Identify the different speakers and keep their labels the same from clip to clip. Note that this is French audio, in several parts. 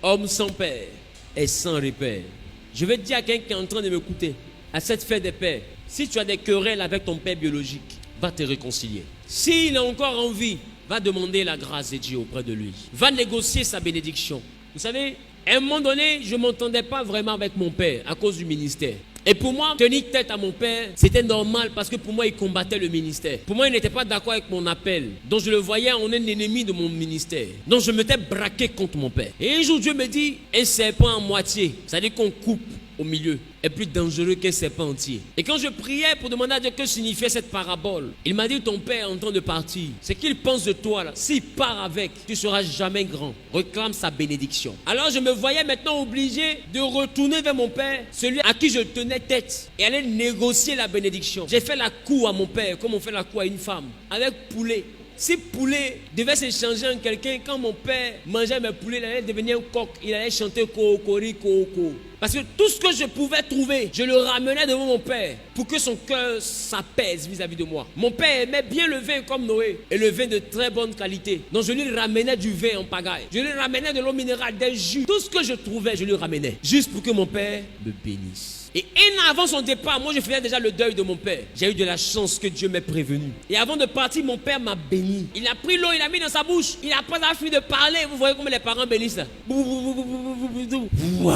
Speaker 1: Homme sans père et sans repère. Je vais dire à quelqu'un qui est en train de m'écouter, à cette fête des pères, si tu as des querelles avec ton père biologique, va te réconcilier. S'il est encore en vie, va demander la grâce de Dieu auprès de lui. Va négocier sa bénédiction. Vous savez, à un moment donné, je ne m'entendais pas vraiment avec mon père à cause du ministère. Et pour moi, tenir tête à mon père, c'était normal parce que pour moi, il combattait le ministère. Pour moi, il n'était pas d'accord avec mon appel. Donc je le voyais en un ennemi de mon ministère. Donc je m'étais braqué contre mon père. Et un jour, Dieu me dit, un serpent en moitié, c'est-à-dire qu'on coupe au milieu, est plus dangereux qu'un serpent entier. Et quand je priais pour demander à Dieu que signifiait cette parabole, il m'a dit, ton père est en train de partir. Ce qu'il pense de toi, là, s'il part avec, tu ne seras jamais grand. Réclame sa bénédiction. Alors je me voyais maintenant obligé de retourner vers mon père, celui à qui je tenais tête, et aller négocier la bénédiction. J'ai fait la cour à mon père, comme on fait la cour à une femme, avec poulet. Si poulet devait s'échanger en quelqu'un, quand mon père mangeait mes poulets, il allait devenir un coq, il allait chanter Kokori Koko. Parce que tout ce que je pouvais trouver, je le ramenais devant mon père pour que son cœur s'apaise vis-à-vis de moi. Mon père aimait bien le vin comme Noé, et le vin de très bonne qualité. Donc je lui ramenais du vin en pagaille. Je lui ramenais de l'eau minérale, des jus. Tout ce que je trouvais, je lui ramenais. Juste pour que mon père me bénisse. Et avant son départ, moi je faisais déjà le deuil de mon père. J'ai eu de la chance que Dieu m'ait prévenu. Et avant de partir, mon père m'a béni. Il a pris l'eau, il a mis dans sa bouche. Il n'a pas fini de parler. Vous voyez comment les parents bénissent là. Wow.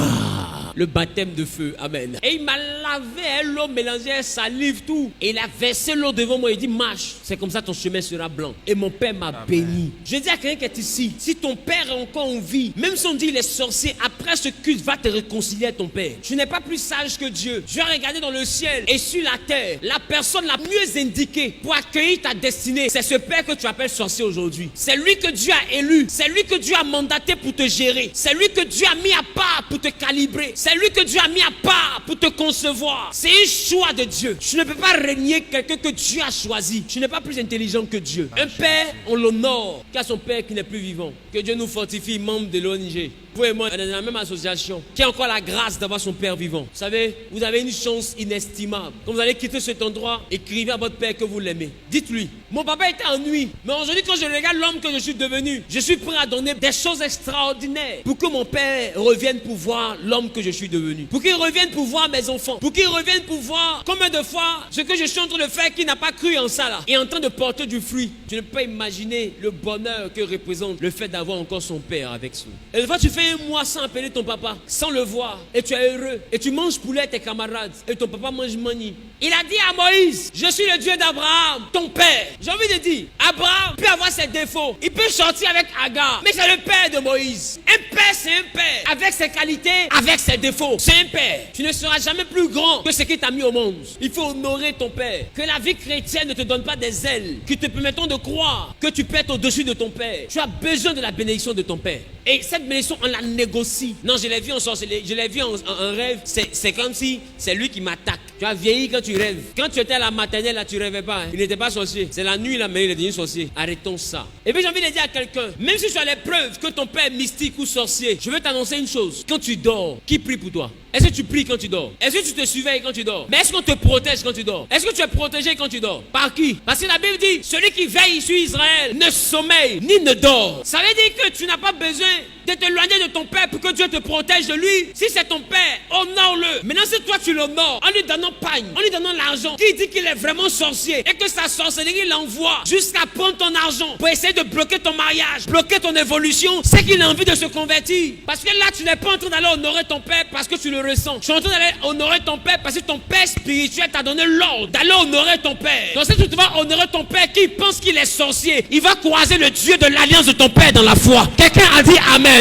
Speaker 1: Le baptême de feu, amen. Et il m'a lavé l'eau mélangée, salive, tout. Et il a versé l'eau devant moi. Il dit, marche. C'est comme ça ton chemin sera blanc. Et mon père m'a béni. Je dis à quelqu'un qui est ici, si ton père est encore en vie, même si on dit il est sorcier, après ce culte, va te réconcilier à ton père. Tu n'es pas plus sage que Dieu. Je vais regarder dans le ciel et sur la terre, la personne la mieux indiquée pour accueillir ta destinée, c'est ce père que tu appelles sorcier aujourd'hui. C'est lui que Dieu a élu. C'est lui que Dieu a mandaté pour te gérer. C'est lui que Dieu a mis à part pour te calibrer. C'est lui que Dieu a mis à part pour te concevoir. C'est un choix de Dieu. Tu ne peux pas régner quelqu'un que Dieu a choisi. Tu n'es pas plus intelligent que Dieu. Un père, on l'honore qu'à son père qui n'est plus vivant. Que Dieu nous fortifie, membres de l'ONG. Vous et moi, on est dans la même association qui a encore la grâce d'avoir son père vivant. Vous savez, vous avez une chance inestimable. Quand vous allez quitter cet endroit, écrivez à votre père que vous l'aimez. Dites-lui, mon papa était en nuit, mais aujourd'hui quand je regarde l'homme que je suis devenu, je suis prêt à donner des choses extraordinaires pour que mon père revienne pour voir l'homme que je suis devenu. Pour qu'il revienne pour voir mes enfants. Pour qu'il revienne pour voir combien de fois ce que je suis en train de faire qui n'a pas cru en ça là est en train de porter du fruit. Je ne peux pas imaginer le bonheur que représente le fait d'avoir encore son père avec soi. Et des fois tu fais un mois sans appeler ton papa, sans le voir, et tu es heureux, et tu manges poulet avec tes camarades, et ton papa mange mani. Il a dit à Moïse, je suis le Dieu d'Abraham, ton père. J'ai envie de dire, Abraham peut avoir ses défauts, il peut sortir avec Agar, mais c'est le père de Moïse. Un père, c'est un père, avec ses qualités, avec ses défauts, c'est un père. Tu ne seras jamais plus grand que ce qui t'a mis au monde. Il faut honorer ton père. Que la vie chrétienne ne te donne pas des ailes qui te permettront de croire que tu peux être au-dessus de ton père. Tu as besoin de la bénédiction de ton père. Et cette bénédiction, on la négocie. Non, je l'ai vu en sorcellerie, je l'ai vu en rêve. C'est comme si c'est lui qui m'attaque. Tu as vieilli quand tu rêves. Quand tu étais à la maternelle, là, tu rêvais pas. Hein. Il n'était pas sorcier. C'est la nuit, là, mais il est devenu sorcier. Arrêtons ça. Et puis j'ai envie de dire à quelqu'un, même si tu as les preuves que ton père est mystique ou sorcier, je veux t'annoncer une chose. Quand tu dors, qui prie pour toi? Est-ce que tu pries quand tu dors? Est-ce que tu te surveilles quand tu dors? Mais est-ce qu'on te protège quand tu dors? Est-ce que tu es protégé quand tu dors? Par qui? Parce que la Bible dit, celui qui veille sur Israël ne sommeille ni ne dort. Ça veut dire que tu n'as pas besoin de t'éloigner de ton père pour que Dieu te protège de lui. Si c'est ton père, honore-le. Maintenant, si toi tu l'honores en lui donnant pagne, en lui donnant l'argent, qui dit qu'il est vraiment sorcier et que sa sorcellerie l'envoie jusqu'à prendre ton argent pour essayer de bloquer ton mariage, bloquer ton évolution, c'est qu'il a envie de se convertir. Parce que là, tu n'es pas en train d'aller honorer ton père parce que tu le ressens. Tu es en train d'aller honorer ton père parce que ton père spirituel t'a donné l'ordre d'aller honorer ton père. Donc si tu vas honorer ton père qui pense qu'il est sorcier, il va croiser le Dieu de l'alliance de ton père dans la foi. Quelqu'un a dit Amen.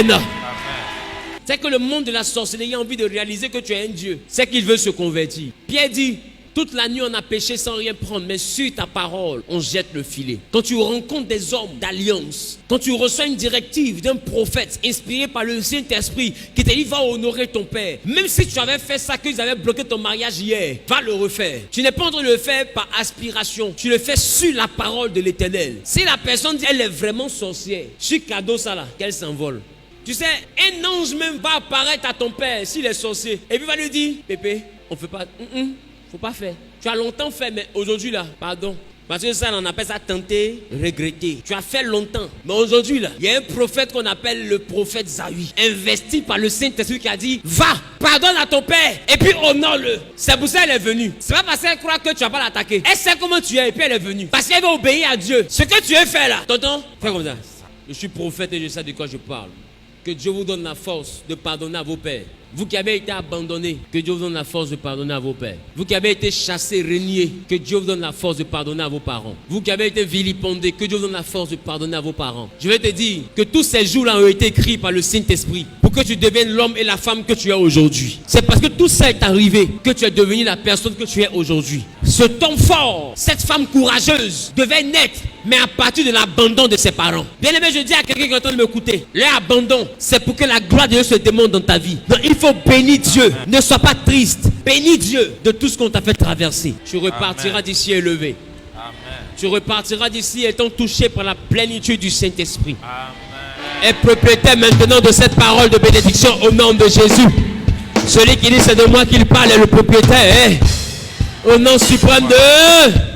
Speaker 1: C'est que le monde de la sorcellerie a envie de réaliser que tu es un Dieu. C'est qu'il veut se convertir. Pierre dit, toute la nuit on a péché sans rien prendre, mais sur ta parole on jette le filet. Quand tu rencontres des hommes d'alliance, quand tu reçois une directive d'un prophète inspiré par le Saint-Esprit qui te dit va honorer ton père, même si tu avais fait ça, qu'ils avaient bloqué ton mariage hier, va le refaire. Tu n'es pas en train de le faire par aspiration, tu le fais sur la parole de l'Éternel. Si la personne dit elle est vraiment sorcière, sur cadeau ça là, qu'elle s'envole. Tu sais, un ange même va apparaître à ton père s'il est sorcier. Et puis va lui dire, Pépé, on ne fait pas, faut pas faire. Tu as longtemps fait, mais aujourd'hui là, pardon, Parce que ça, on appelle ça tenter, regretter. Tu as fait longtemps. Mais aujourd'hui, là, il y a un prophète qu'on appelle le prophète Zawi, investi par le Saint-Esprit qui a dit, va, pardonne à ton père, et puis honore-le. C'est pour ça qu'elle est venue. C'est pas parce qu'elle croit que tu vas pas l'attaquer. Elle sait comment tu es, et puis elle est venue. Parce qu'elle veut obéir à Dieu. Ce que tu veux faire là, tonton, fais comme ça. Je suis prophète et je sais de quoi je parle. Que Dieu vous donne la force de pardonner à vos pères. Vous qui avez été abandonnés, que Dieu vous donne la force de pardonner à vos pères. Vous qui avez été chassés, reniés, que Dieu vous donne la force de pardonner à vos parents. Vous qui avez été vilipendés, que Dieu vous donne la force de pardonner à vos parents. Je vais te dire que tous ces jours-là ont été écrits par le Saint-Esprit pour que tu deviennes l'homme et la femme que tu es aujourd'hui. C'est parce que tout ça est arrivé que tu es devenu la personne que tu es aujourd'hui. Ce homme fort, cette femme courageuse devait naître, mais à partir de l'abandon de ses parents. Bien aimé, je dis à quelqu'un qui est en train de m'écouter, leur abandon, c'est pour que la gloire de Dieu se démontre dans ta vie. Donc il faut bénir Dieu. Ne sois pas triste. Bénis Dieu de tout ce qu'on t'a fait traverser. Tu repartiras d'ici élevé. Amen. Tu repartiras d'ici étant touché par la plénitude du Saint-Esprit. Amen. Et propriétaire maintenant de cette parole de bénédiction au nom de Jésus. Celui qui dit c'est de moi qu'il parle est le propriétaire. Au nom suprême de...